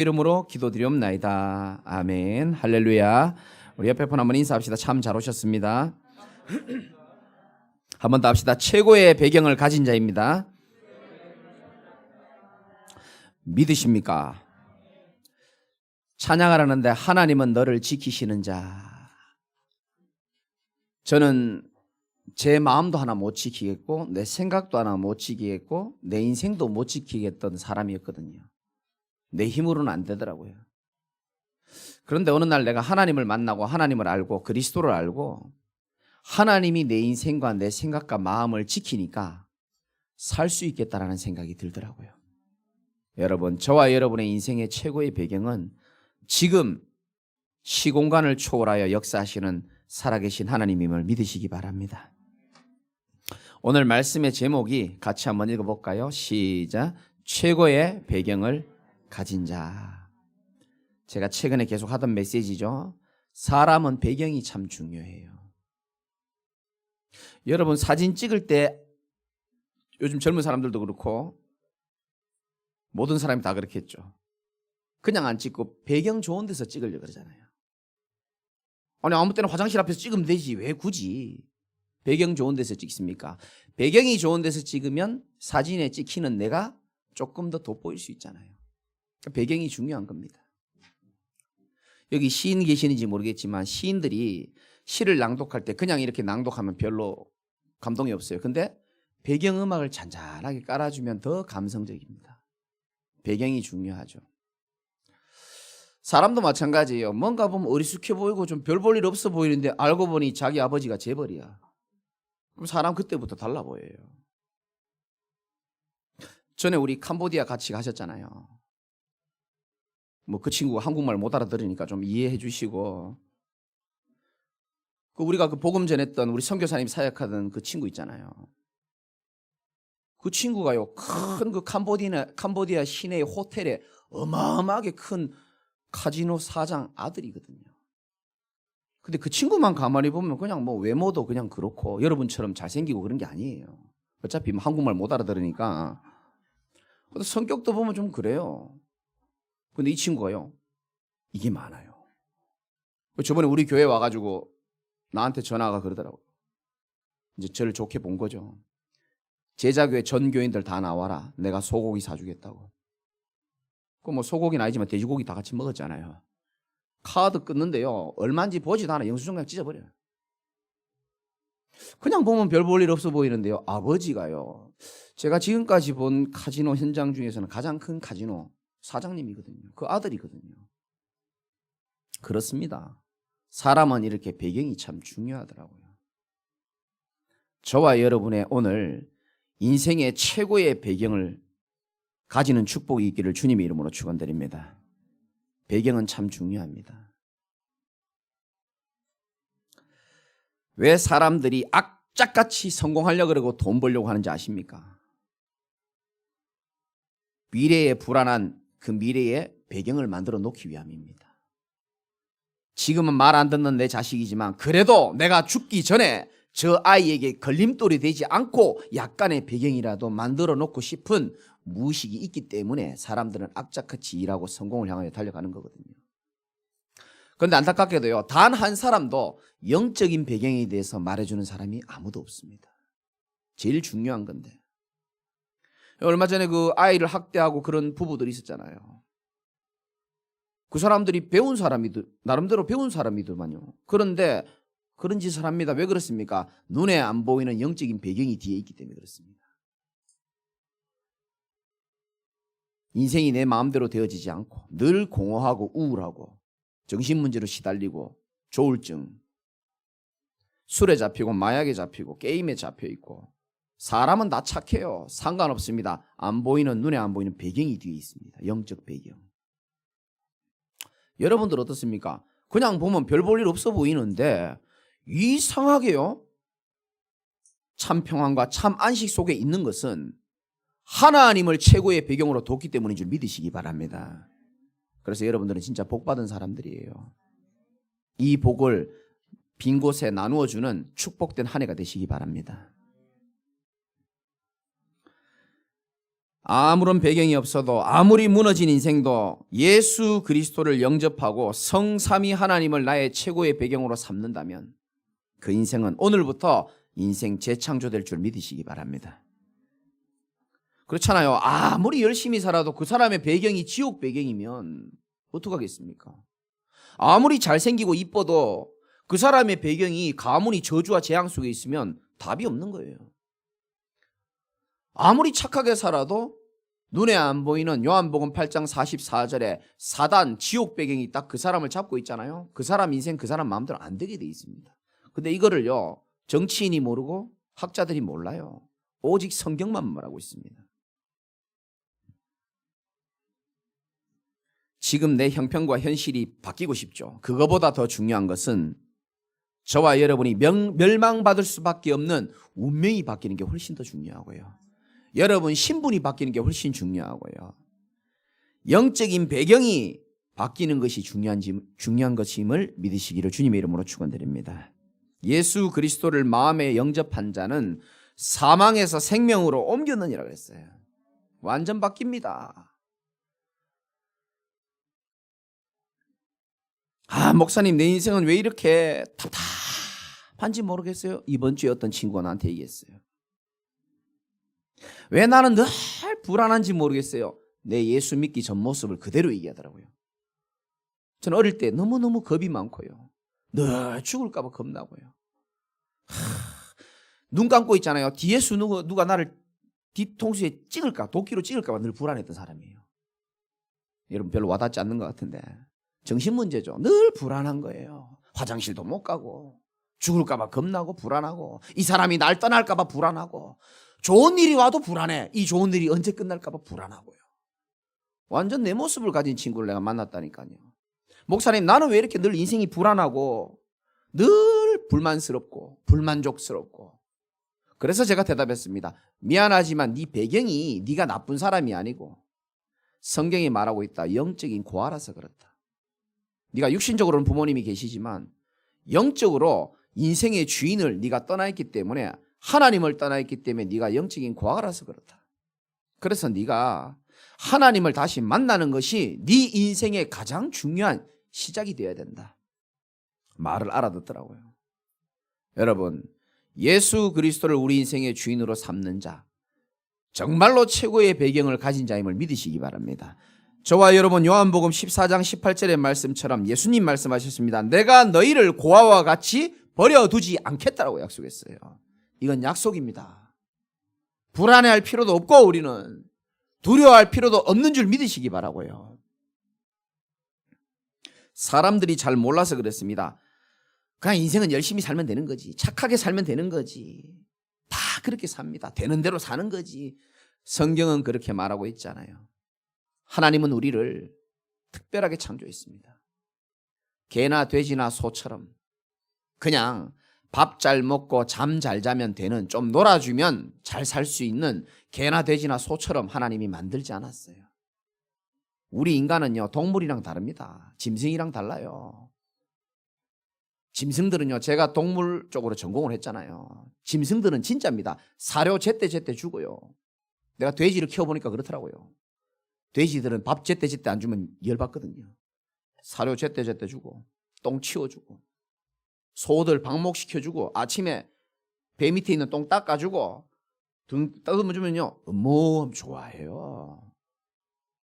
이름으로 기도드리옵나이다. 아멘. 할렐루야. 우리 옆에 분 한번 인사합시다. 참 잘 오셨습니다. 한 번 더 합시다. 최고의 배경을 가진 자입니다. 믿으십니까? 찬양하라는데 하나님은 너를 지키시는 자. 저는 제 마음도 하나 못 지키겠고 내 생각도 하나 못 지키겠고 내 인생도 못 지키겠던 사람이었거든요. 내 힘으로는 안 되더라고요. 그런데 어느 날 내가 하나님을 만나고 하나님을 알고 그리스도를 알고 하나님이 내 인생과 내 생각과 마음을 지키니까 살 수 있겠다라는 생각이 들더라고요. 여러분, 저와 여러분의 인생의 최고의 배경은 지금 시공간을 초월하여 역사하시는 살아계신 하나님임을 믿으시기 바랍니다. 오늘 말씀의 제목이 같이 한번 읽어볼까요? 시작. 최고의 배경을 가진 자. 제가 최근에 계속 하던 메시지죠. 사람은 배경이 참 중요해요. 여러분, 사진 찍을 때 요즘 젊은 사람들도 그렇고 모든 사람이 다 그렇겠죠. 그냥 안 찍고 배경 좋은 데서 찍으려고 그러잖아요. 아니, 아무 때나 화장실 앞에서 찍으면 되지. 왜 굳이 배경 좋은 데서 찍습니까? 배경이 좋은 데서 찍으면 사진에 찍히는 내가 조금 더 돋보일 수 있잖아요. 배경이 중요한 겁니다. 여기 시인 계시는지 모르겠지만 시인들이 시를 낭독할 때 그냥 이렇게 낭독하면 별로 감동이 없어요. 근데 배경음악을 잔잔하게 깔아주면 더 감성적입니다. 배경이 중요하죠. 사람도 마찬가지예요. 뭔가 보면 어리숙해 보이고 좀 별 볼 일 없어 보이는데 알고 보니 자기 아버지가 재벌이야. 그럼 사람 그때부터 달라 보여요. 전에 우리 캄보디아 같이 가셨잖아요. 뭐 그 친구가 한국말 못 알아들으니까 좀 이해해 주시고, 우리가 그 복음 전했던 우리 선교사님 사역하던 그 친구 있잖아요. 그 친구가요, 큰 그 캄보디아 시내의 호텔에 어마어마하게 큰 카지노 사장 아들이거든요. 근데 그 친구만 가만히 보면 그냥 뭐 외모도 그냥 그렇고 여러분처럼 잘생기고 그런 게 아니에요. 어차피 한국말 못 알아들으니까. 성격도 보면 좀 그래요. 근데 이 친구가요, 이게 많아요. 저번에 우리 교회 와가지고 나한테 전화가 그러더라고요. 이제 저를 좋게 본 거죠. 제자교회 전 교인들 다 나와라. 내가 소고기 사주겠다고. 그 뭐 소고기는 아니지만 돼지고기 다 같이 먹었잖아요. 카드 끊는데요, 얼마인지 보지도 않아. 영수증 그냥 찢어버려요. 그냥 보면 별 볼 일 없어 보이는데요, 아버지가요, 제가 지금까지 본 카지노 현장 중에서는 가장 큰 카지노 사장님이거든요. 그 아들이거든요. 그렇습니다. 사람은 이렇게 배경이 참 중요하더라고요. 저와 여러분의 오늘 인생의 최고의 배경을 가지는 축복이 있기를 주님의 이름으로 축원드립니다. 배경은 참 중요합니다. 왜 사람들이 악착같이 성공하려고 그러고 돈 벌려고 하는지 아십니까? 미래에 불안한 그 미래의 배경을 만들어 놓기 위함입니다. 지금은 말 안 듣는 내 자식이지만 그래도 내가 죽기 전에 저 아이에게 걸림돌이 되지 않고 약간의 배경이라도 만들어 놓고 싶은 무의식이 있기 때문에 사람들은 악착같이 일하고 성공을 향하여 달려가는 거거든요. 그런데 안타깝게도요, 단 한 사람도 영적인 배경에 대해서 말해주는 사람이 아무도 없습니다. 제일 중요한 건데. 얼마 전에 그 아이를 학대하고 그런 부부들이 있었잖아요. 그 사람들이 배운 사람이들, 나름대로 배운 사람이더만요. 그런데 그런 짓을 합니다. 왜 그렇습니까? 눈에 안 보이는 영적인 배경이 뒤에 있기 때문에 그렇습니다. 인생이 내 마음대로 되어지지 않고 늘 공허하고 우울하고 정신문제로 시달리고 조울증, 술에 잡히고 마약에 잡히고 게임에 잡혀있고, 사람은 다 착해요. 상관없습니다. 안 보이는, 눈에 안 보이는 배경이 뒤에 있습니다. 영적 배경. 여러분들 어떻습니까? 그냥 보면 별 볼 일 없어 보이는데 이상하게요, 참 평안과 참 안식 속에 있는 것은 하나님을 최고의 배경으로 뒀기 때문인 줄 믿으시기 바랍니다. 그래서 여러분들은 진짜 복받은 사람들이에요. 이 복을 빈 곳에 나누어주는 축복된 한 해가 되시기 바랍니다. 아무런 배경이 없어도 아무리 무너진 인생도 예수 그리스도를 영접하고 성삼위 하나님을 나의 최고의 배경으로 삼는다면 그 인생은 오늘부터 인생 재창조될 줄 믿으시기 바랍니다. 그렇잖아요. 아무리 열심히 살아도 그 사람의 배경이 지옥 배경이면 어떡하겠습니까? 아무리 잘생기고 이뻐도 그 사람의 배경이 가문이 저주와 재앙 속에 있으면 답이 없는 거예요. 아무리 착하게 살아도 눈에 안 보이는 요한복음 8장 44절에 사단 지옥 배경이 딱 그 사람을 잡고 있잖아요. 그 사람 인생 그 사람 마음대로 안 되게 돼 있습니다. 근데 이거를요 정치인이 모르고 학자들이 몰라요. 오직 성경만 말하고 있습니다. 지금 내 형편과 현실이 바뀌고 싶죠. 그거보다 더 중요한 것은 저와 여러분이 멸망받을 수밖에 없는 운명이 바뀌는 게 훨씬 더 중요하고요. 여러분 신분이 바뀌는 게 훨씬 중요하고요. 영적인 배경이 바뀌는 것이 중요한 것임을 믿으시기를 주님의 이름으로 축원드립니다. 예수 그리스도를 마음에 영접한 자는 사망에서 생명으로 옮겼느니라 그랬어요. 완전 바뀝니다. 목사님 내 인생은 왜 이렇게 답답한지 모르겠어요. 이번 주에 어떤 친구가 나한테 얘기했어요. 왜 나는 늘 불안한지 모르겠어요. 내 예수 믿기 전 모습을 그대로 얘기하더라고요. 저는 어릴 때 너무너무 겁이 많고요. 늘 죽을까 봐 겁나고요. 눈 감고 있잖아요. 뒤에서 누가 나를 뒤통수에 찍을까 도끼로 찍을까 봐 늘 불안했던 사람이에요. 여러분 별로 와닿지 않는 것 같은데 정신 문제죠. 늘 불안한 거예요. 화장실도 못 가고 죽을까 봐 겁나고 불안하고 이 사람이 날 떠날까 봐 불안하고 좋은 일이 와도 불안해. 이 좋은 일이 언제 끝날까 봐 불안하고요. 완전 내 모습을 가진 친구를 내가 만났다니까요. 목사님 나는 왜 이렇게 늘 인생이 불안하고 늘 불만스럽고 불만족스럽고. 그래서 제가 대답했습니다. 미안하지만 네 배경이 네가 나쁜 사람이 아니고 성경이 말하고 있다. 영적인 고아라서 그렇다. 네가 육신적으로는 부모님이 계시지만 영적으로 인생의 주인을 네가 떠나 있기 때문에 하나님을 떠나 있기 때문에 네가 영적인 고아라서 그렇다. 그래서 네가 하나님을 다시 만나는 것이 네 인생의 가장 중요한 시작이 되어야 된다. 말을 알아듣더라고요. 여러분 예수 그리스도를 우리 인생의 주인으로 삼는 자 정말로 최고의 배경을 가진 자임을 믿으시기 바랍니다. 저와 여러분 요한복음 14장 18절의 말씀처럼 예수님 말씀하셨습니다. 내가 너희를 고아와 같이 버려두지 않겠다라고 약속했어요. 이건 약속입니다. 불안해할 필요도 없고 우리는 두려워할 필요도 없는 줄 믿으시기 바라고요. 사람들이 잘 몰라서 그렇습니다. 그냥 인생은 열심히 살면 되는 거지. 착하게 살면 되는 거지. 다 그렇게 삽니다. 되는 대로 사는 거지. 성경은 그렇게 말하고 있잖아요. 하나님은 우리를 특별하게 창조했습니다. 개나 돼지나 소처럼 그냥 밥 잘 먹고 잠 잘 자면 되는, 좀 놀아주면 잘 살 수 있는 개나 돼지나 소처럼 하나님이 만들지 않았어요. 우리 인간은요 동물이랑 다릅니다. 짐승이랑 달라요. 짐승들은요, 제가 동물 쪽으로 전공을 했잖아요. 짐승들은 진짜입니다. 사료 제때 죽어요. 내가 돼지를 키워보니까 그렇더라고요. 돼지들은 밥 제때 안 주면 열받거든요. 사료 제때 주고 똥 치워주고 소들 방목시켜주고 아침에 배 밑에 있는 똥 닦아주고 등 따듬어주면요 어머 좋아해요.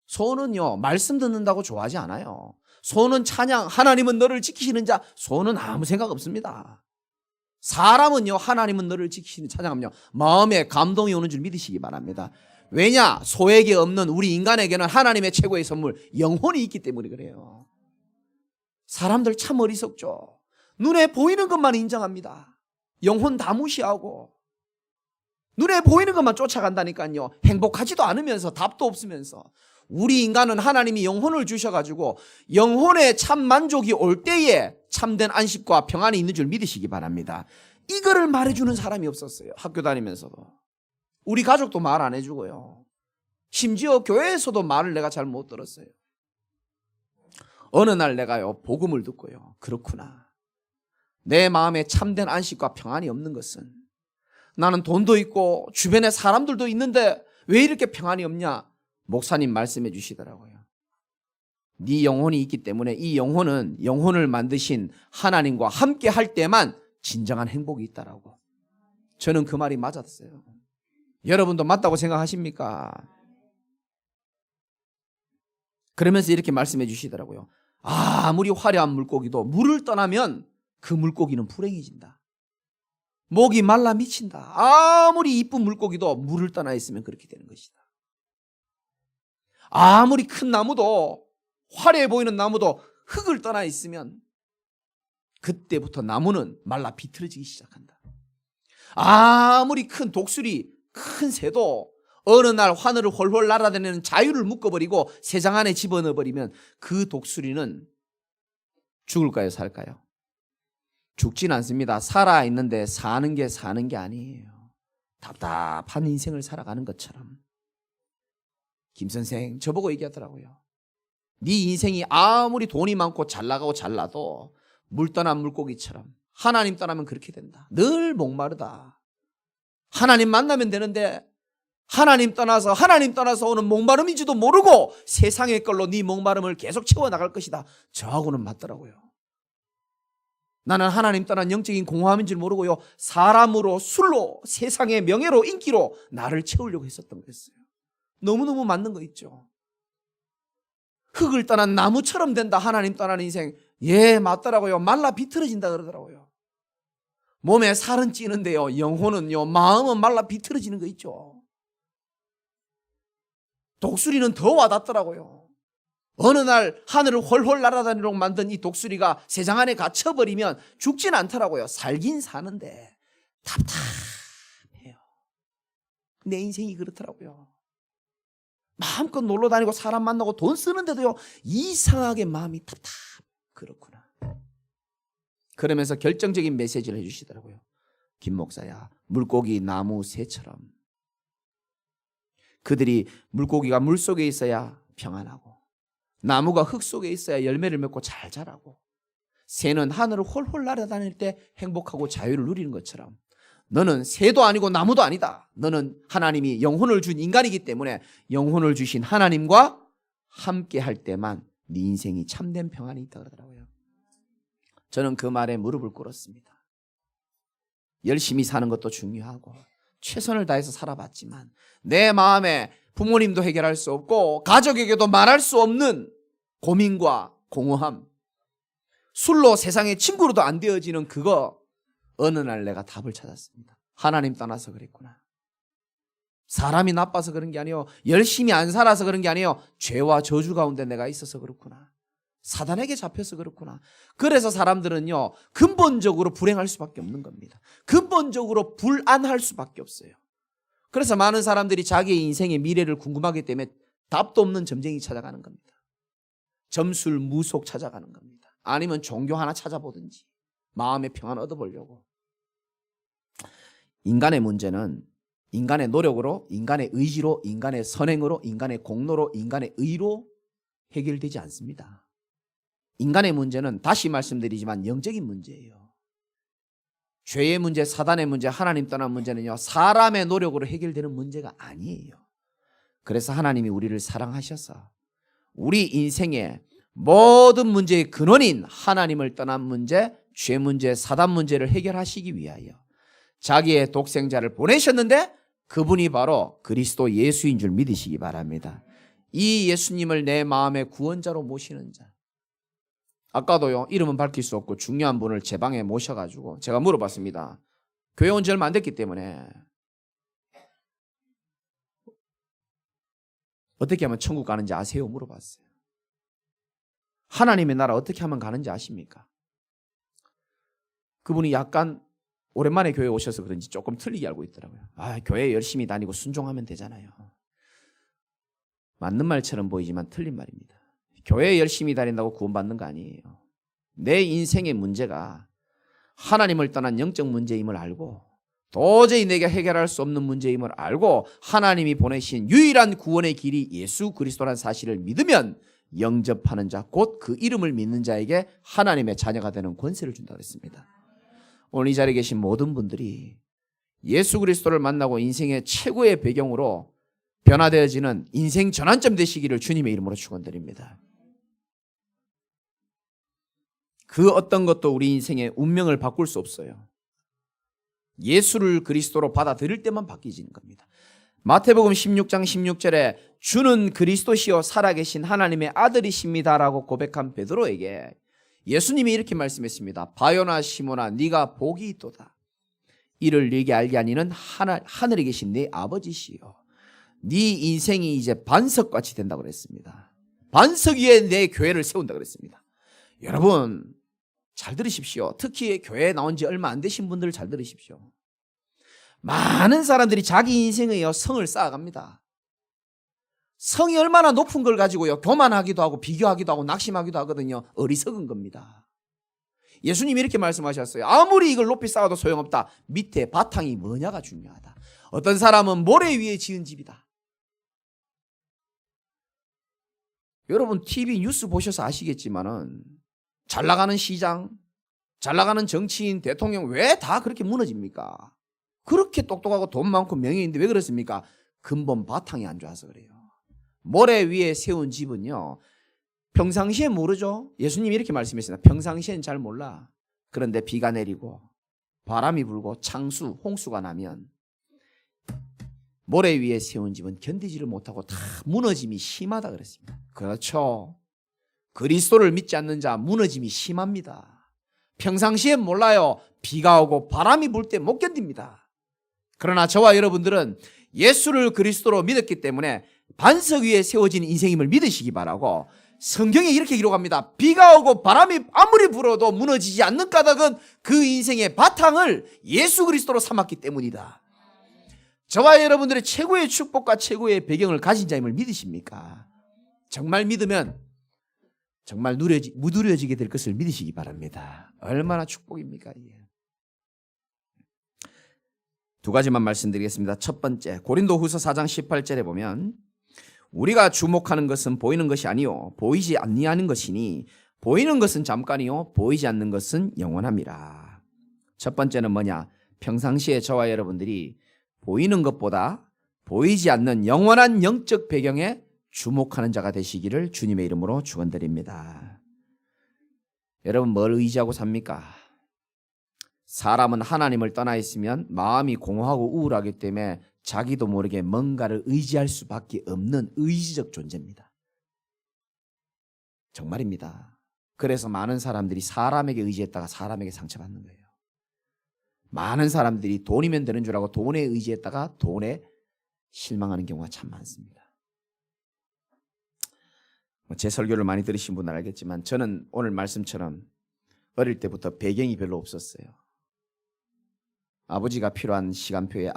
소는요 말씀 듣는다고 좋아하지 않아요. 소는 찬양, 하나님은 너를 지키시는 자, 소는 아무 생각 없습니다. 사람은요 하나님은 너를 지키시는 찬양하면요 마음에 감동이 오는 줄 믿으시기 바랍니다. 왜냐? 소에게 없는 우리 인간에게는 하나님의 최고의 선물 영혼이 있기 때문에 그래요. 사람들 참 어리석죠. 눈에 보이는 것만 인정합니다. 영혼 다 무시하고 눈에 보이는 것만 쫓아간다니까요. 행복하지도 않으면서 답도 없으면서. 우리 인간은 하나님이 영혼을 주셔가지고 영혼의 참 만족이 올 때에 참된 안식과 평안이 있는 줄 믿으시기 바랍니다. 이거를 말해주는 사람이 없었어요. 학교 다니면서도. 우리 가족도 말 안 해주고요. 심지어 교회에서도 말을 내가 잘 못 들었어요. 어느 날 내가요 복음을 듣고요, 그렇구나, 내 마음에 참된 안식과 평안이 없는 것은 나는 돈도 있고 주변에 사람들도 있는데 왜 이렇게 평안이 없냐? 목사님 말씀해 주시더라고요. 네 영혼이 있기 때문에 이 영혼은 영혼을 만드신 하나님과 함께 할 때만 진정한 행복이 있다라고. 저는 그 말이 맞았어요. 여러분도 맞다고 생각하십니까? 그러면서 이렇게 말씀해 주시더라고요. 아무리 화려한 물고기도 물을 떠나면 그 물고기는 불행해진다. 목이 말라 미친다. 아무리 이쁜 물고기도 물을 떠나 있으면 그렇게 되는 것이다. 아무리 큰 나무도, 화려해 보이는 나무도 흙을 떠나 있으면 그때부터 나무는 말라 비틀어지기 시작한다. 아무리 큰 독수리, 큰 새도 어느 날 하늘을 홀홀 날아다니는 자유를 묶어버리고 새장 안에 집어넣어버리면 그 독수리는 죽을까요, 살까요? 죽진 않습니다. 살아있는데 사는 게 아니에요. 답답한 인생을 살아가는 것처럼. 김 선생 저보고 얘기하더라고요. 네 인생이 아무리 돈이 많고 잘 나가고 잘나도 물 떠난 물고기처럼 하나님 떠나면 그렇게 된다. 늘 목마르다. 하나님 만나면 되는데 하나님 떠나서 오는 목마름인지도 모르고 세상의 걸로 네 목마름을 계속 채워나갈 것이다. 저하고는 맞더라고요. 나는 하나님 떠난 영적인 공허함인 줄 모르고요. 사람으로, 술로, 세상의 명예로, 인기로 나를 채우려고 했었던 거였어요. 너무너무 맞는 거 있죠. 흙을 떠난 나무처럼 된다. 하나님 떠난 인생. 예, 맞더라고요. 말라 비틀어진다 그러더라고요. 몸에 살은 찌는데요. 영혼은요, 마음은 말라 비틀어지는 거 있죠. 독수리는 더 와닿더라고요. 어느 날 하늘을 홀홀 날아다니도록 만든 이 독수리가 새장 안에 갇혀버리면 죽진 않더라고요. 살긴 사는데 답답해요. 내 인생이 그렇더라고요. 마음껏 놀러 다니고 사람 만나고 돈 쓰는데도요, 이상하게 마음이 그렇구나. 그러면서 결정적인 메시지를 해주시더라고요. 김 목사야, 물고기, 나무, 새처럼 그들이 물고기가 물속에 있어야 평안하고 나무가 흙 속에 있어야 열매를 맺고 잘 자라고 새는 하늘을 홀홀 날아다닐 때 행복하고 자유를 누리는 것처럼 너는 새도 아니고 나무도 아니다. 너는 하나님이 영혼을 준 인간이기 때문에 영혼을 주신 하나님과 함께 할 때만 네 인생이 참된 평안이 있다 그러더라고요. 저는 그 말에 무릎을 꿇었습니다. 열심히 사는 것도 중요하고 최선을 다해서 살아봤지만 내 마음에 부모님도 해결할 수 없고 가족에게도 말할 수 없는 고민과 공허함, 술로 세상의 친구로도 안 되어지는 그거, 어느 날 내가 답을 찾았습니다. 하나님 떠나서 그랬구나. 사람이 나빠서 그런 게 아니에요. 열심히 안 살아서 그런 게 아니에요. 죄와 저주 가운데 내가 있어서 그렇구나. 사단에게 잡혀서 그렇구나. 그래서 사람들은요, 근본적으로 불행할 수밖에 없는 겁니다. 근본적으로 불안할 수밖에 없어요. 그래서 많은 사람들이 자기의 인생의 미래를 궁금하기 때문에 답도 없는 점쟁이 찾아가는 겁니다. 점술, 무속 찾아가는 겁니다. 아니면 종교 하나 찾아보든지 마음의 평안 얻어보려고. 인간의 문제는 인간의 노력으로, 인간의 의지로, 인간의 선행으로, 인간의 공로로, 인간의 의로 해결되지 않습니다. 인간의 문제는 다시 말씀드리지만 영적인 문제예요. 죄의 문제, 사단의 문제, 하나님 떠난 문제는요, 사람의 노력으로 해결되는 문제가 아니에요. 그래서 하나님이 우리를 사랑하셔서 우리 인생의 모든 문제의 근원인 하나님을 떠난 문제, 죄 문제, 사단 문제를 해결하시기 위하여 자기의 독생자를 보내셨는데 그분이 바로 그리스도 예수인 줄 믿으시기 바랍니다. 이 예수님을 내 마음의 구원자로 모시는 자. 아까도요, 이름은 밝힐 수 없고 중요한 분을 제 방에 모셔가지고 제가 물어봤습니다. 교회 온 지 얼마 안 됐기 때문에 어떻게 하면 천국 가는지 아세요? 물어봤어요. 하나님의 나라 어떻게 하면 가는지 아십니까? 그분이 약간 오랜만에 교회에 오셔서 그런지 조금 틀리게 알고 있더라고요. 교회 열심히 다니고 순종하면 되잖아요. 맞는 말처럼 보이지만 틀린 말입니다. 교회 열심히 다닌다고 구원받는 거 아니에요. 내 인생의 문제가 하나님을 떠난 영적 문제임을 알고 도저히 내가 해결할 수 없는 문제임을 알고 하나님이 보내신 유일한 구원의 길이 예수 그리스도라는 사실을 믿으면 영접하는 자, 곧 그 이름을 믿는 자에게 하나님의 자녀가 되는 권세를 준다고 했습니다. 오늘 이 자리에 계신 모든 분들이 예수 그리스도를 만나고 인생의 최고의 배경으로 변화되어지는 인생 전환점 되시기를 주님의 이름으로 축원드립니다. 그 어떤 것도 우리 인생의 운명을 바꿀 수 없어요. 예수를 그리스도로 받아들일 때만 바뀌지는 겁니다. 마태복음 16장 16절에 주는 그리스도시요 살아계신 하나님의 아들이십니다라고 고백한 베드로에게 예수님이 이렇게 말씀했습니다. 바요나 시모나 네가 복이 있도다. 이를 네게 알게 하니는 하늘에 계신 네 아버지시요. 네 인생이 이제 반석같이 된다고 그랬습니다. 반석 위에 내 교회를 세운다고 그랬습니다. 여러분 잘 들으십시오. 특히 교회에 나온 지 얼마 안 되신 분들 잘 들으십시오. 많은 사람들이 자기 인생의 성을 쌓아갑니다. 성이 얼마나 높은 걸 가지고요 교만하기도 하고 비교하기도 하고 낙심하기도 하거든요. 어리석은 겁니다. 예수님이 이렇게 말씀하셨어요. 아무리 이걸 높이 쌓아도 소용없다. 밑에 바탕이 뭐냐가 중요하다. 어떤 사람은 모래 위에 지은 집이다. 여러분 TV 뉴스 보셔서 아시겠지만은 잘 나가는 시장, 잘 나가는 정치인, 대통령 왜 다 그렇게 무너집니까? 그렇게 똑똑하고 돈 많고 명예인데 왜 그렇습니까? 근본 바탕이 안 좋아서 그래요. 모래 위에 세운 집은요 평상시에 모르죠. 예수님이 이렇게 말씀했습니다. 평상시엔 잘 몰라. 그런데 비가 내리고 바람이 불고 창수, 홍수가 나면 모래 위에 세운 집은 견디지를 못하고 다 무너짐이 심하다 그랬습니다. 그렇죠. 그리스도를 믿지 않는 자 무너짐이 심합니다. 평상시엔 몰라요. 비가 오고 바람이 불 때 못 견딥니다. 그러나 저와 여러분들은 예수를 그리스도로 믿었기 때문에 반석 위에 세워진 인생임을 믿으시기 바라고, 성경에 이렇게 기록합니다. 비가 오고 바람이 아무리 불어도 무너지지 않는 까닭은 그 인생의 바탕을 예수 그리스도로 삼았기 때문이다. 저와 여러분들의 최고의 축복과 최고의 배경을 가진 자임을 믿으십니까? 정말 믿으면 정말 무두려지게 될 것을 믿으시기 바랍니다. 얼마나 축복입니까? 두 가지만 말씀드리겠습니다. 첫 번째, 고린도후서 4장 18절에 보면 우리가 주목하는 것은 보이는 것이 아니요 보이지 아니하는 것이니 보이는 것은 잠깐이요 보이지 않는 것은 영원함이라. 첫 번째는 뭐냐? 평상시에 저와 여러분들이 보이는 것보다 보이지 않는 영원한 영적 배경에 주목하는 자가 되시기를 주님의 이름으로 축원드립니다. 여러분 뭘 의지하고 삽니까? 사람은 하나님을 떠나 있으면 마음이 공허하고 우울하기 때문에 자기도 모르게 뭔가를 의지할 수밖에 없는 의지적 존재입니다. 정말입니다. 그래서 많은 사람들이 사람에게 의지했다가 사람에게 상처받는 거예요. 많은 사람들이 돈이면 되는 줄 알고 돈에 의지했다가 돈에 실망하는 경우가 참 많습니다. 제 설교를 많이 들으신 분은 알겠지만 저는 오늘 말씀처럼 어릴 때부터 배경이 별로 없었어요. 아버지가 필요한 시간표에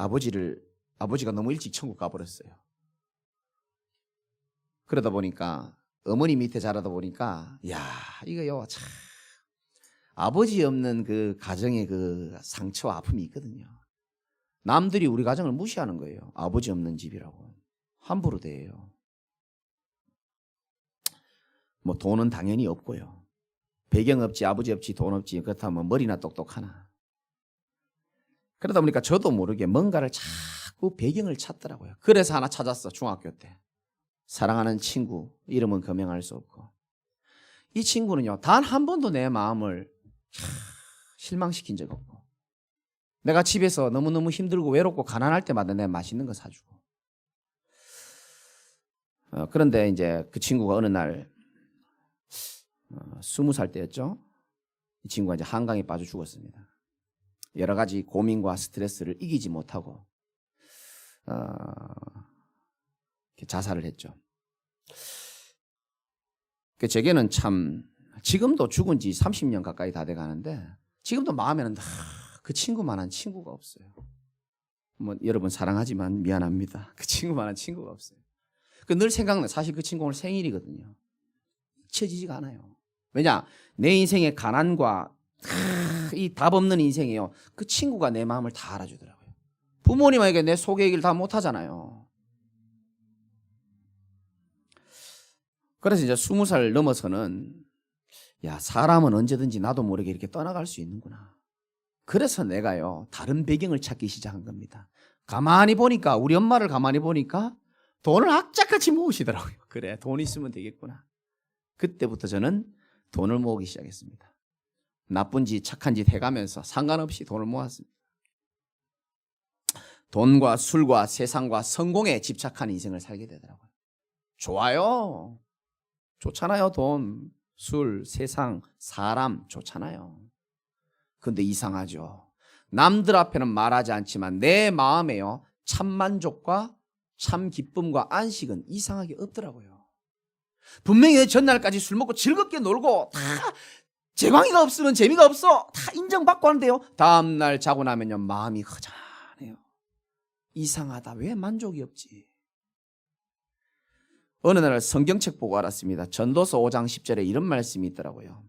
아버지가 너무 일찍 천국 가버렸어요. 그러다 보니까 어머니 밑에 자라다 보니까 이거요 참 아버지 없는 그 가정의 그 상처와 아픔이 있거든요. 남들이 우리 가정을 무시하는 거예요. 아버지 없는 집이라고 함부로 대해요. 뭐 돈은 당연히 없고요. 배경 없지 아버지 없지 돈 없지 그렇다면 머리나 똑똑하나. 그러다 보니까 저도 모르게 뭔가를 자꾸 배경을 찾더라고요. 그래서 하나 찾았어. 중학교 때 사랑하는 친구, 이름은 거명할 수 없고, 이 친구는요 단 한 번도 내 마음을 실망시킨 적 없고, 내가 집에서 너무너무 힘들고 외롭고 가난할 때마다 내가 맛있는 거 사주고. 그런데 이제 그 친구가 어느 날 20살 때였죠. 이 친구가 이제 한강에 빠져 죽었습니다. 여러 가지 고민과 스트레스를 이기지 못하고 자살을 했죠. 제게는 참 지금도 죽은 지 30년 가까이 다 돼가는데 지금도 마음에는 그 친구만한 친구가 없어요. 뭐 여러분 사랑하지만 미안합니다. 그 친구만한 친구가 없어요. 늘 생각나. 사실 그 친구 오늘 생일이거든요. 잊혀지지가 않아요. 왜냐? 내 인생의 가난과 이 답 없는 인생이에요. 그 친구가 내 마음을 다 알아주더라고요. 부모님에게 내 속 얘기를 다 못하잖아요. 그래서 이제 20살 넘어서는 사람은 언제든지 나도 모르게 이렇게 떠나갈 수 있는구나. 그래서 내가요 다른 배경을 찾기 시작한 겁니다. 가만히 보니까 우리 엄마를 가만히 보니까 돈을 악착같이 모으시더라고요. 그래, 돈 있으면 되겠구나. 그때부터 저는 돈을 모으기 시작했습니다. 나쁜 짓, 착한 짓 해가면서 상관없이 돈을 모았습니다. 돈과 술과 세상과 성공에 집착한 인생을 살게 되더라고요. 좋아요. 좋잖아요. 돈, 술, 세상, 사람 좋잖아요. 근데 이상하죠. 남들 앞에는 말하지 않지만 내 마음에요, 참 만족과 참 기쁨과 안식은 이상하게 없더라고요. 분명히 전날까지 술 먹고 즐겁게 놀고 다 재광이가 없으면 재미가 없어, 다 인정받고 하는데요, 다음날 자고 나면요 마음이 허전해요. 이상하다. 왜 만족이 없지? 어느 날 성경책 보고 알았습니다. 전도서 5장 10절에 이런 말씀이 있더라고요.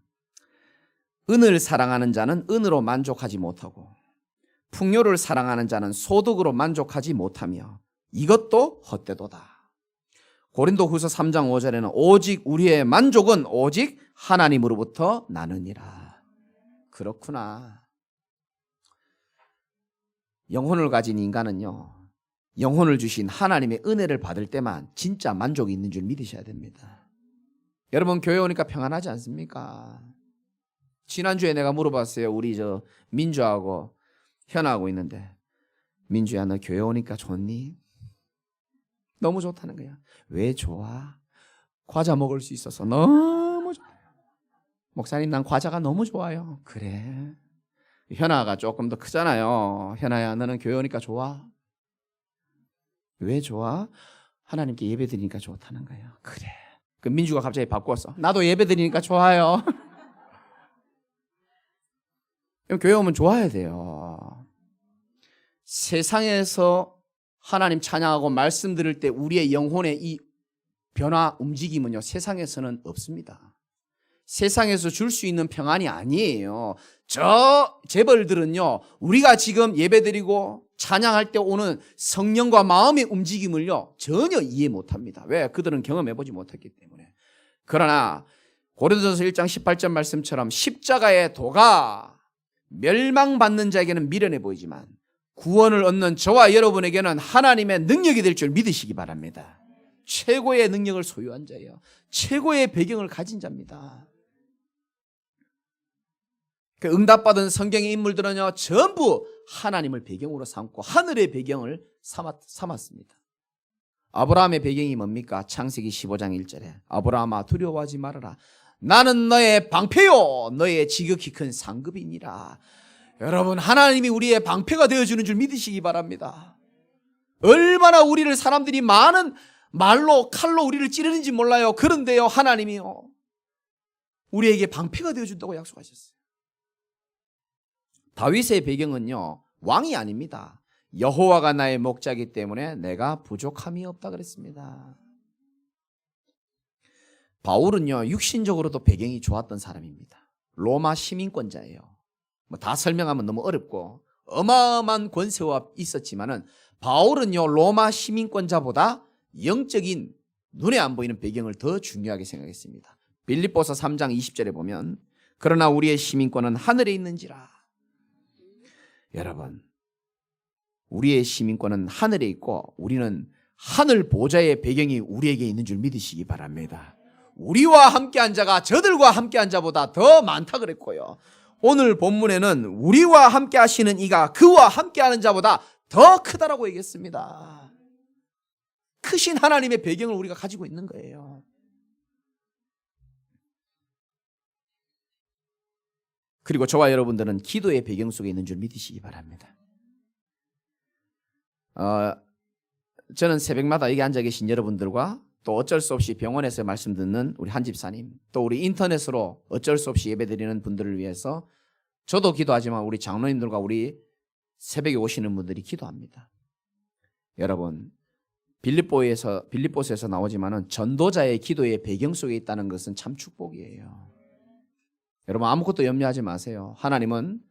은을 사랑하는 자는 은으로 만족하지 못하고 풍요를 사랑하는 자는 소득으로 만족하지 못하며 이것도 헛되도다. 고린도후서 3장 5절에는 오직 우리의 만족은 오직 하나님으로부터 나느니라. 그렇구나. 영혼을 가진 인간은요, 영혼을 주신 하나님의 은혜를 받을 때만 진짜 만족이 있는 줄 믿으셔야 됩니다. 여러분, 교회 오니까 평안하지 않습니까? 지난주에 내가 물어봤어요. 우리 민주하고 현아하고 있는데, 민주야 너 교회 오니까 좋니? 너무 좋다는 거야. 왜 좋아? 과자 먹을 수 있어서 너무 좋아요. 목사님 난 과자가 너무 좋아요. 그래. 현아가 조금 더 크잖아요. 현아야 너는 교회 오니까 좋아? 왜 좋아? 하나님께 예배 드리니까 좋다는 거예요. 그래. 그 민주가 갑자기 바꾸었어. 나도 예배 드리니까 좋아요. 교회 오면 좋아야 돼요. 세상에서 하나님 찬양하고 말씀 들을 때 우리의 영혼의 이 변화, 움직임은요, 세상에서는 없습니다. 세상에서 줄 수 있는 평안이 아니에요. 저 재벌들은요, 우리가 지금 예배드리고 찬양할 때 오는 성령과 마음의 움직임을요 전혀 이해 못합니다. 왜? 그들은 경험해보지 못했기 때문에. 그러나 고린도전서 1장 18절 말씀처럼 십자가의 도가 멸망받는 자에게는 미련해 보이지만 구원을 얻는 저와 여러분에게는 하나님의 능력이 될 줄 믿으시기 바랍니다. 최고의 능력을 소유한 자예요. 최고의 배경을 가진 자입니다. 그 응답받은 성경의 인물들은요 전부 하나님을 배경으로 삼고 하늘의 배경을 삼았습니다. 아브라함의 배경이 뭡니까? 창세기 15장 1절에 아브라함아 두려워하지 말아라. 나는 너의 방패요 너의 지극히 큰 상급이니라. 여러분, 하나님이 우리의 방패가 되어주는 줄 믿으시기 바랍니다. 얼마나 우리를 사람들이 많은 말로 칼로 우리를 찌르는지 몰라요. 그런데요 하나님이요 우리에게 방패가 되어준다고 약속하셨어요. 다윗의 배경은요 왕이 아닙니다. 여호와가 나의 목자이기 때문에 내가 부족함이 없다 그랬습니다. 바울은요 육신적으로도 배경이 좋았던 사람입니다. 로마 시민권자예요. 다 설명하면 너무 어렵고 어마어마한 권세와 있었지만은 바울은요 로마 시민권자보다 영적인 눈에 안 보이는 배경을 더 중요하게 생각했습니다. 빌립보서 3장 20절에 보면 그러나 우리의 시민권은 하늘에 있는지라. 여러분, 우리의 시민권은 하늘에 있고 우리는 하늘 보좌의 배경이 우리에게 있는 줄 믿으시기 바랍니다. 우리와 함께한 자가 저들과 함께한 자보다 더 많다 그랬고요. 오늘 본문에는 우리와 함께 하시는 이가 그와 함께하는 자보다 더 크다라고 얘기했습니다. 크신 하나님의 배경을 우리가 가지고 있는 거예요. 그리고 저와 여러분들은 기도의 배경 속에 있는 줄 믿으시기 바랍니다. 저는 새벽마다 여기 앉아 계신 여러분들과 또 어쩔 수 없이 병원에서 말씀 듣는 우리 한 집사님, 또 우리 인터넷으로 어쩔 수 없이 예배드리는 분들을 위해서 저도 기도하지만 우리 장로님들과 우리 새벽에 오시는 분들이 기도합니다. 여러분, 빌립보서에서 나오지만은 전도자의 기도의 배경 속에 있다는 것은 참 축복이에요. 여러분, 아무것도 염려하지 마세요. 하나님은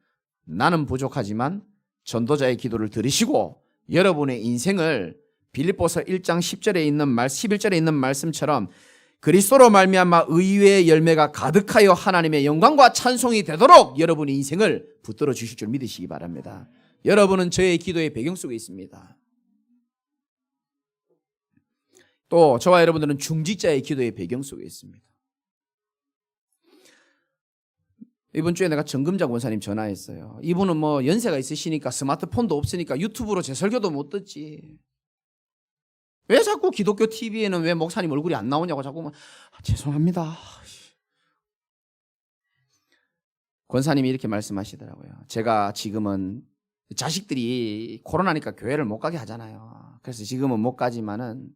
나는 부족하지만 전도자의 기도를 들으시고 여러분의 인생을 빌립보서 1장 10절에 있는 11절에 있는 말씀처럼 그리스도로 말미암아 의의 열매가 가득하여 하나님의 영광과 찬송이 되도록 여러분의 인생을 붙들어 주실 줄 믿으시기 바랍니다. 여러분은 저의 기도의 배경 속에 있습니다. 또 저와 여러분들은 중직자의 기도의 배경 속에 있습니다. 이번 주에 내가 정금자 권사님 전화했어요. 이분은 뭐 연세가 있으시니까 스마트폰도 없으니까 유튜브로 제 설교도 못 듣지. 왜 자꾸 기독교 TV에는 왜 목사님 얼굴이 안 나오냐고 자꾸 죄송합니다. 권사님이 이렇게 말씀하시더라고요. 제가 지금은 자식들이 코로나니까 교회를 못 가게 하잖아요. 그래서 지금은 못 가지만은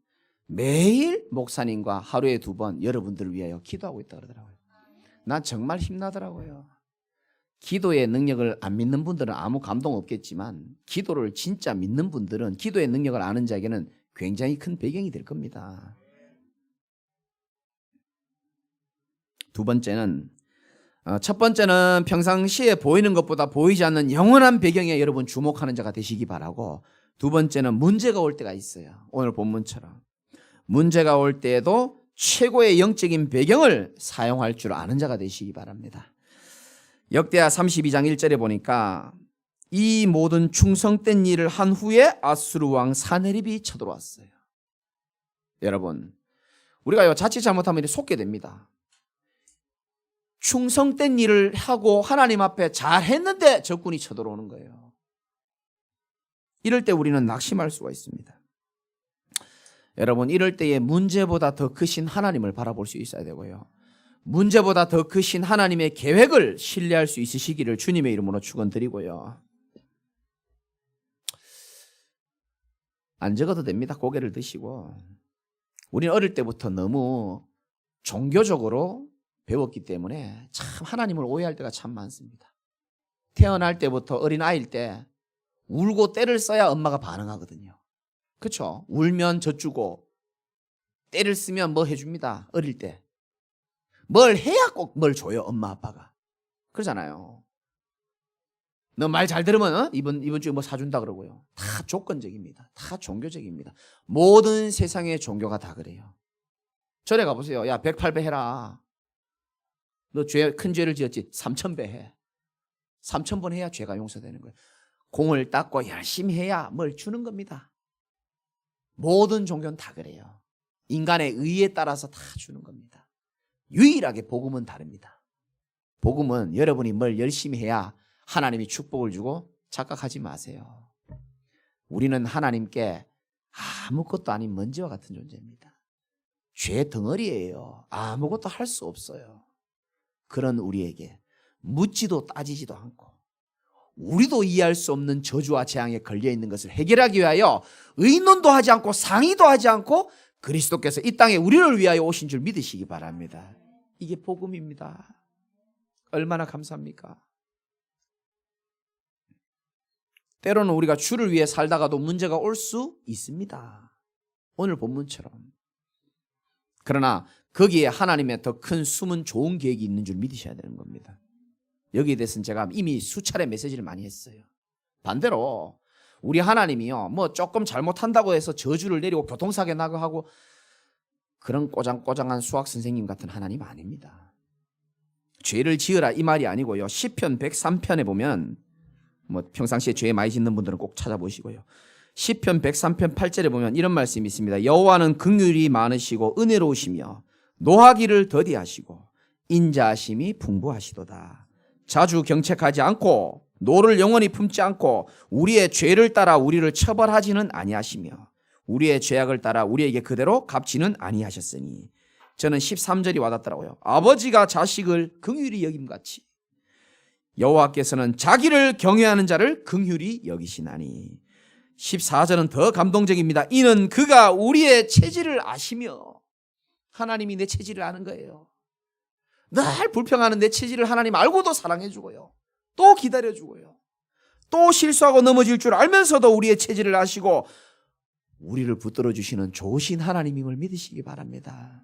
매일 목사님과 하루에 2번 여러분들을 위하여 기도하고 있다 그러더라고요. 난 정말 힘나더라고요. 기도의 능력을 안 믿는 분들은 아무 감동 없겠지만 기도를 진짜 믿는 분들은 기도의 능력을 아는 자에게는 굉장히 큰 배경이 될 겁니다. 두 번째는 첫 번째는 평상시에 보이는 것보다 보이지 않는 영원한 배경에 여러분 주목하는 자가 되시기 바라고, 두 번째는 문제가 올 때가 있어요. 오늘 본문처럼 문제가 올 때에도 최고의 영적인 배경을 사용할 줄 아는 자가 되시기 바랍니다. 역대하 32장 1절에 보니까 이 모든 충성된 일을 한 후에 아수르 왕 사네립이 쳐들어왔어요. 여러분, 우리가 자칫 잘못하면 이렇게 속게 됩니다. 충성된 일을 하고 하나님 앞에 잘했는데 적군이 쳐들어오는 거예요. 이럴 때 우리는 낙심할 수가 있습니다. 여러분, 이럴 때에 문제보다 더 크신 하나님을 바라볼 수 있어야 되고요. 문제보다 더 크신 하나님의 계획을 신뢰할 수 있으시기를 주님의 이름으로 축원드리고요. 안 적어도 됩니다. 고개를 드시고. 우리는 어릴 때부터 너무 종교적으로 배웠기 때문에 참 하나님을 오해할 때가 참 많습니다. 태어날 때부터 어린아이일 때 울고 떼를 써야 엄마가 반응하거든요. 그렇죠? 울면 젖주고 떼를 쓰면 뭐 해줍니다. 어릴 때. 뭘 해야 꼭 뭘 줘요. 엄마 아빠가. 그러잖아요. 너 말 잘 들으면 이번 주에 뭐 사준다 그러고요. 다 조건적입니다. 다 종교적입니다. 모든 세상의 종교가 다 그래요. 절에 가보세요. 야 108배 해라. 너 큰 죄를 지었지. 3000배 해. 3000번 해야 죄가 용서되는 거예요. 공을 닦고 열심히 해야 뭘 주는 겁니다. 모든 종교는 다 그래요. 인간의 의에 따라서 다 주는 겁니다. 유일하게 복음은 다릅니다. 복음은 여러분이 뭘 열심히 해야 하나님이 축복을 주고 착각하지 마세요. 우리는 하나님께 아무것도 아닌 먼지와 같은 존재입니다. 죄 덩어리예요. 아무것도 할 수 없어요. 그런 우리에게 묻지도 따지지도 않고 우리도 이해할 수 없는 저주와 재앙에 걸려있는 것을 해결하기 위하여 의논도 하지 않고 상의도 하지 않고 그리스도께서 이 땅에 우리를 위하여 오신 줄 믿으시기 바랍니다. 이게 복음입니다. 얼마나 감사합니까? 때로는 우리가 주를 위해 살다가도 문제가 올 수 있습니다. 오늘 본문처럼. 그러나 거기에 하나님의 더 큰 숨은 좋은 계획이 있는 줄 믿으셔야 되는 겁니다. 여기에 대해서는 제가 이미 수차례 메시지를 많이 했어요. 반대로 우리 하나님이요, 뭐 조금 잘못한다고 해서 저주를 내리고 교통사고 나고 하고 그런 꼬장꼬장한 수학 선생님 같은 하나님 아닙니다. 죄를 지으라 이 말이 아니고요. 시편 103편에 보면 뭐 평상시에 죄 많이 짓는 분들은 꼭 찾아보시고요. 시편 103편 8절에 보면 이런 말씀이 있습니다. 여호와는 긍휼이 많으시고 은혜로우시며 노하기를 더디하시고 인자하심이 풍부하시도다. 자주 경책하지 않고 노를 영원히 품지 않고 우리의 죄를 따라 우리를 처벌하지는 아니하시며 우리의 죄악을 따라 우리에게 그대로 갚지는 아니하셨으니. 저는 13절이 와닿더라고요. 아버지가 자식을 긍휼히 여김같이 여호와께서는 자기를 경외하는 자를 긍휼히 여기시나니. 14절은 더 감동적입니다. 이는 그가 우리의 체질을 아시며. 하나님이 내 체질을 아는 거예요. 늘 불평하는 내 체질을 하나님 알고도 사랑해 주고요. 또 기다려 주고요. 또 실수하고 넘어질 줄 알면서도 우리의 체질을 아시고 우리를 붙들어 주시는 좋으신 하나님임을 믿으시기 바랍니다.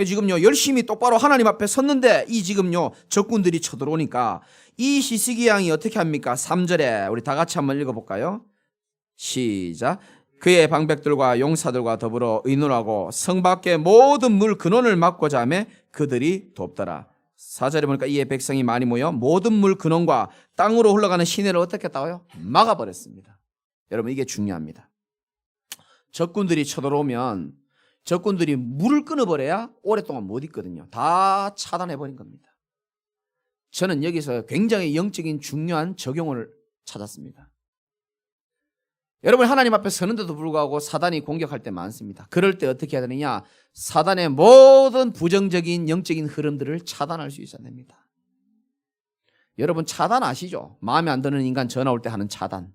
지금요 열심히 똑바로 하나님 앞에 섰는데 이 지금요 적군들이 쳐들어오니까 이 히스기 왕이 어떻게 합니까? 3절에 우리 다 같이 한번 읽어볼까요? 시작. 그의 방백들과 용사들과 더불어 의논하고 성 밖의 모든 물 근원을 막고자 하며 그들이 돕더라. 4절에 보니까 이에 백성이 많이 모여 모든 물 근원과 땅으로 흘러가는 시내를 어떻게 했다고요? 막아버렸습니다. 여러분 이게 중요합니다. 적군들이 쳐들어오면 적군들이 물을 끊어버려야 오랫동안 못 있거든요. 다 차단해버린 겁니다. 저는 여기서 굉장히 영적인 중요한 적용을 찾았습니다. 여러분, 하나님 앞에 서는데도 불구하고 사단이 공격할 때 많습니다. 그럴 때 어떻게 해야 되느냐? 사단의 모든 부정적인 영적인 흐름들을 차단할 수 있어야 됩니다. 여러분, 차단 아시죠? 마음에 안 드는 인간 전화 올 때 하는 차단.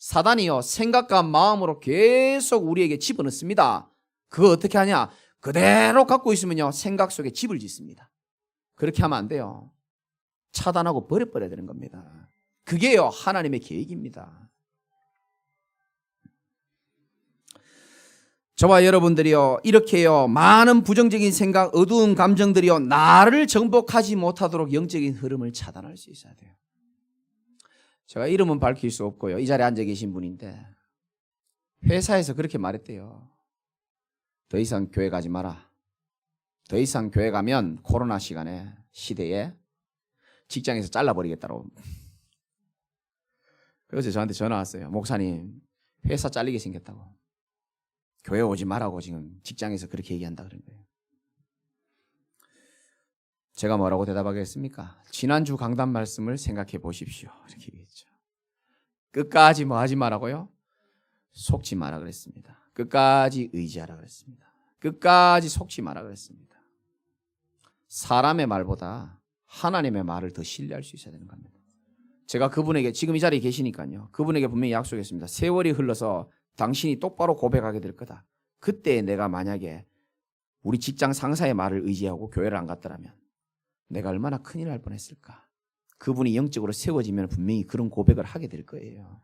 사단이요, 생각과 마음으로 계속 우리에게 집어넣습니다. 그거 어떻게 하냐? 그대로 갖고 있으면요, 생각 속에 집을 짓습니다. 그렇게 하면 안 돼요. 차단하고 버려버려야 되는 겁니다. 그게요, 하나님의 계획입니다. 저와 여러분들이요, 이렇게요, 많은 부정적인 생각, 어두운 감정들이요, 나를 정복하지 못하도록 영적인 흐름을 차단할 수 있어야 돼요. 제가 이름은 밝힐 수 없고요, 이 자리에 앉아 계신 분인데 회사에서 그렇게 말했대요. 더 이상 교회 가지 마라. 더 이상 교회 가면 코로나 시대에 직장에서 잘라버리겠다고. 그래서 저한테 전화 왔어요. 목사님, 회사 잘리게 생겼다고. 교회 오지 말라고 지금 직장에서 그렇게 얘기한다 그런 거예요. 제가 뭐라고 대답하겠습니까? 지난주 강단 말씀을 생각해 보십시오. 이렇게 얘기했죠. 끝까지 뭐 하지 말라고요? 속지 마라 그랬습니다. 끝까지 의지하라 그랬습니다. 끝까지 속지 마라 그랬습니다. 사람의 말보다 하나님의 말을 더 신뢰할 수 있어야 되는 겁니다. 제가 그분에게, 지금 이 자리에 계시니까요, 그분에게 분명히 약속했습니다. 세월이 흘러서 당신이 똑바로 고백하게 될 거다. 그때 내가 만약에 우리 직장 상사의 말을 의지하고 교회를 안 갔더라면 내가 얼마나 큰일 날 뻔했을까. 그분이 영적으로 세워지면 분명히 그런 고백을 하게 될 거예요.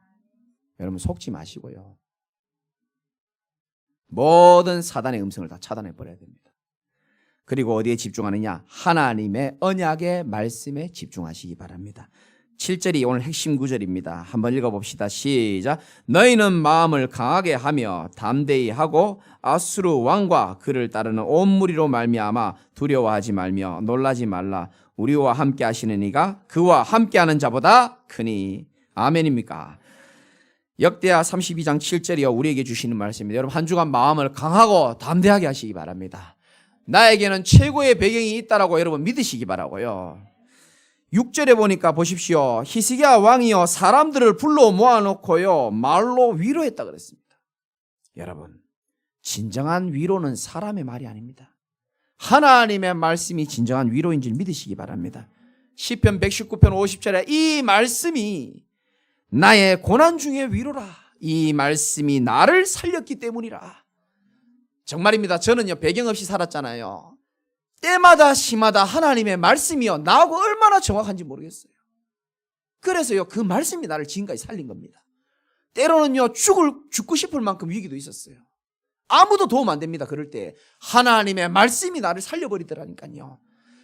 여러분, 속지 마시고요, 모든 사단의 음성을 다 차단해 버려야 됩니다. 그리고 어디에 집중하느냐? 하나님의 언약의 말씀에 집중하시기 바랍니다. 7절이 오늘 핵심 구절입니다. 한번 읽어봅시다. 시작. 너희는 마음을 강하게 하며 담대히 하고 아수르 왕과 그를 따르는 온 무리로 말미암아 두려워하지 말며 놀라지 말라. 우리와 함께 하시는 이가 그와 함께하는 자보다 크니. 아멘입니까? 역대하 32장 7절이요, 우리에게 주시는 말씀입니다. 여러분, 한 주간 마음을 강하고 담대하게 하시기 바랍니다. 나에게는 최고의 배경이 있다라고 여러분 믿으시기 바라고요. 6절에 보니까 보십시오. 히스기야 왕이요, 사람들을 불러 모아놓고요, 말로 위로했다 그랬습니다. 여러분, 진정한 위로는 사람의 말이 아닙니다. 하나님의 말씀이 진정한 위로인 줄 믿으시기 바랍니다. 시편 119편 50절에 이 말씀이 나의 고난 중의 위로라. 이 말씀이 나를 살렸기 때문이라. 정말입니다. 저는요, 배경 없이 살았잖아요. 때마다 시마다 하나님의 말씀이요, 나하고 얼마나 정확한지 모르겠어요. 그래서요, 그 말씀이 나를 지금까지 살린 겁니다. 때로는요, 죽고 싶을 만큼 위기도 있었어요. 아무도 도움 안 됩니다. 그럴 때 하나님의 말씀이 나를 살려버리더라니까요.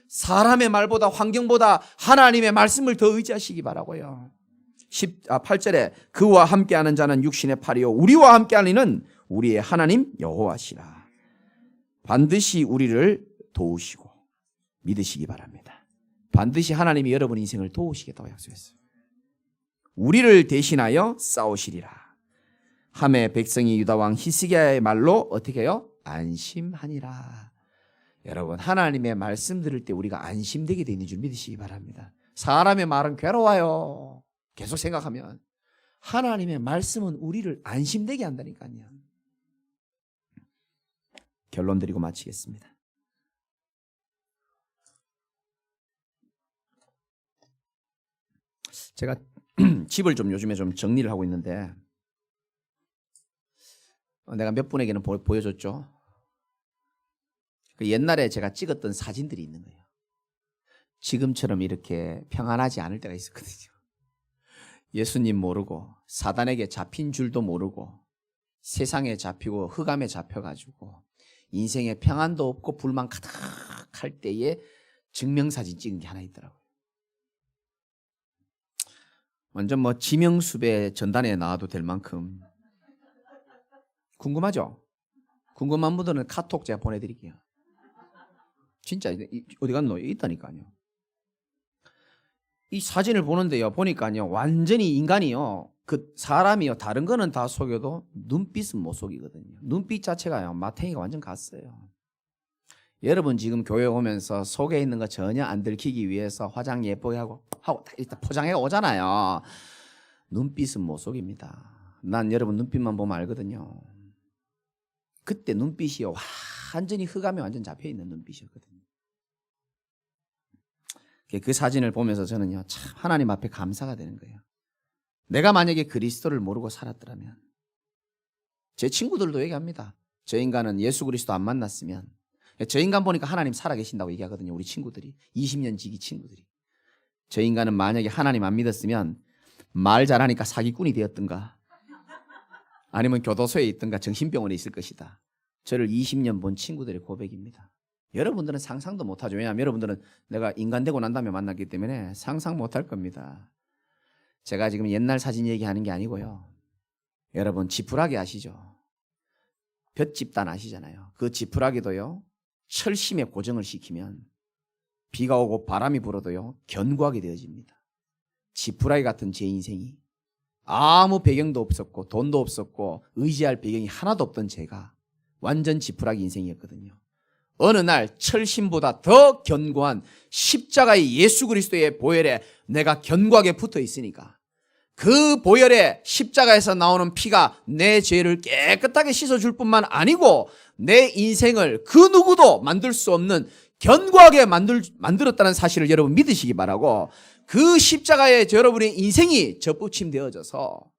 사람의 말보다, 환경보다 하나님의 말씀을 더 의지하시기 바라고요. 8절에 그와 함께하는 자는 육신의 팔이요, 우리와 함께하는 이는 우리의 하나님 여호와시라. 반드시 우리를 도우시고 믿으시기 바랍니다. 반드시 하나님이 여러분 인생을 도우시겠다고 약속했어요. 우리를 대신하여 싸우시리라. 함의 백성이 유다왕 히스기야의 말로 어떻게 해요? 안심하니라. 여러분, 하나님의 말씀 들을 때 우리가 안심되게 되는 줄 믿으시기 바랍니다. 사람의 말은 괴로워요. 계속 생각하면. 하나님의 말씀은 우리를 안심되게 한다니까요. 결론 드리고 마치겠습니다. 제가 집을 좀 요즘에 좀 정리를 하고 있는데, 내가 몇 분에게는 보여줬죠. 그 옛날에 제가 찍었던 사진들이 있는 거예요. 지금처럼 이렇게 평안하지 않을 때가 있었거든요. 예수님 모르고 사단에게 잡힌 줄도 모르고 세상에 잡히고 흑암에 잡혀가지고 인생에 평안도 없고 불만 가득할 때에 증명사진 찍은 게 하나 있더라고요. 완전 뭐 지명수배 전단에 나와도 될 만큼. 궁금하죠? 궁금한 분들은 카톡 제가 보내드릴게요. 진짜 어디 갔노? 있다니까요. 이 사진을 보는데요. 보니까요. 완전히 인간이요. 그 사람이요. 다른 거는 다 속여도 눈빛은 못 속이거든요. 눈빛 자체가요. 마탱이가 완전 갔어요. 여러분 지금 교회 오면서 속에 있는 거 전혀 안 들키기 위해서 화장 예쁘게 하고 일단 포장해 오잖아요. 눈빛은 못 속입니다. 난 여러분 눈빛만 보면 알거든요. 그때 눈빛이요. 완전히 흑암에 완전 잡혀있는 눈빛이었거든요. 그 사진을 보면서 저는요. 참 하나님 앞에 감사가 되는 거예요. 내가 만약에 그리스도를 모르고 살았더라면 제 친구들도 얘기합니다. 저 인간은 예수 그리스도 안 만났으면 저 인간 보니까 하나님 살아계신다고 얘기하거든요. 우리 친구들이 20년 지기 친구들이 저 인간은 만약에 하나님 안 믿었으면 말 잘하니까 사기꾼이 되었던가 아니면 교도소에 있던가 정신병원에 있을 것이다. 저를 20년 본 친구들의 고백입니다. 여러분들은 상상도 못하죠. 왜냐하면 여러분들은 내가 인간 되고 난 다음에 만났기 때문에 상상 못할 겁니다. 제가 지금 옛날 사진 얘기하는 게 아니고요. 여러분 지푸라기 아시죠? 볏짚단 아시잖아요. 그 지푸라기도요. 철심에 고정을 시키면 비가 오고 바람이 불어도요. 견고하게 되어집니다. 지푸라기 같은 제 인생이 아무 배경도 없었고 돈도 없었고 의지할 배경이 하나도 없던 제가 완전 지푸라기 인생이었거든요. 어느 날 철심보다 더 견고한 십자가의 예수 그리스도의 보혈에 내가 견고하게 붙어 있으니까 그 보혈에 십자가에서 나오는 피가 내 죄를 깨끗하게 씻어줄 뿐만 아니고 내 인생을 그 누구도 만들 수 없는 견고하게 만들었다는 사실을 여러분 믿으시기 바라고 그 십자가에 여러분의 인생이 접붙임되어져서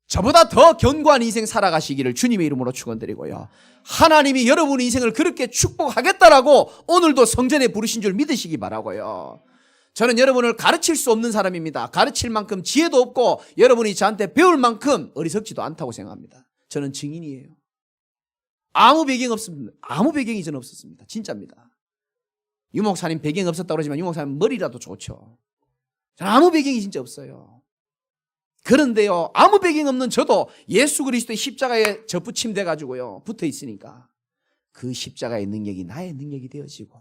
저보다 더 견고한 인생 살아가시기를 주님의 이름으로 축원드리고요. 하나님이 여러분의 인생을 그렇게 축복하겠다라고 오늘도 성전에 부르신 줄 믿으시기 바라고요. 저는 여러분을 가르칠 수 없는 사람입니다. 가르칠 만큼 지혜도 없고 여러분이 저한테 배울 만큼 어리석지도 않다고 생각합니다. 저는 증인이에요. 아무 배경 없습니다. 아무 배경이 저는 없었습니다. 진짜입니다. 유 목사님 배경 없었다고 그러지만 유 목사님 머리라도 좋죠. 저는 아무 배경이 진짜 없어요. 그런데요, 아무 배경 없는 저도 예수 그리스도의 십자가에 접붙임 돼가지고요, 붙어 있으니까 그 십자가의 능력이 나의 능력이 되어지고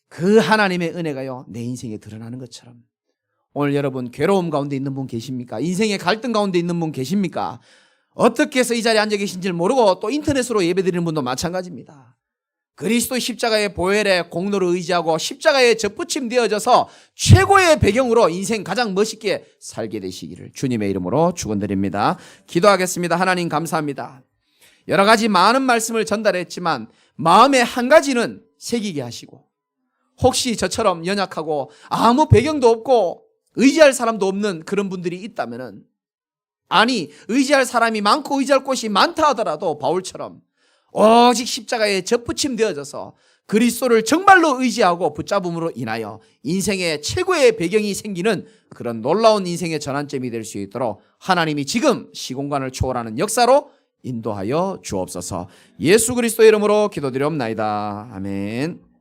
그 하나님의 은혜가요, 내 인생에 드러나는 것처럼 오늘 여러분 괴로움 가운데 있는 분 계십니까? 인생의 갈등 가운데 있는 분 계십니까? 어떻게 해서 이 자리에 앉아 계신지를 모르고 또 인터넷으로 예배드리는 분도 마찬가지입니다. 그리스도 십자가의 보혈의 공로를 의지하고 십자가에 접붙임 되어져서 최고의 배경으로 인생 가장 멋있게 살게 되시기를 주님의 이름으로 축원드립니다. 기도하겠습니다. 하나님 감사합니다. 여러 가지 많은 말씀을 전달했지만 마음에 한 가지는 새기게 하시고 혹시 저처럼 연약하고 아무 배경도 없고 의지할 사람도 없는 그런 분들이 있다면은 아니 의지할 사람이 많고 의지할 곳이 많다 하더라도 바울처럼 오직 십자가에 접붙임 되어져서 그리스도를 정말로 의지하고 붙잡음으로 인하여 인생의 최고의 배경이 생기는 그런 놀라운 인생의 전환점이 될 수 있도록 하나님이 지금 시공간을 초월하는 역사로 인도하여 주옵소서. 예수 그리스도의 이름으로 기도드리옵나이다. 아멘.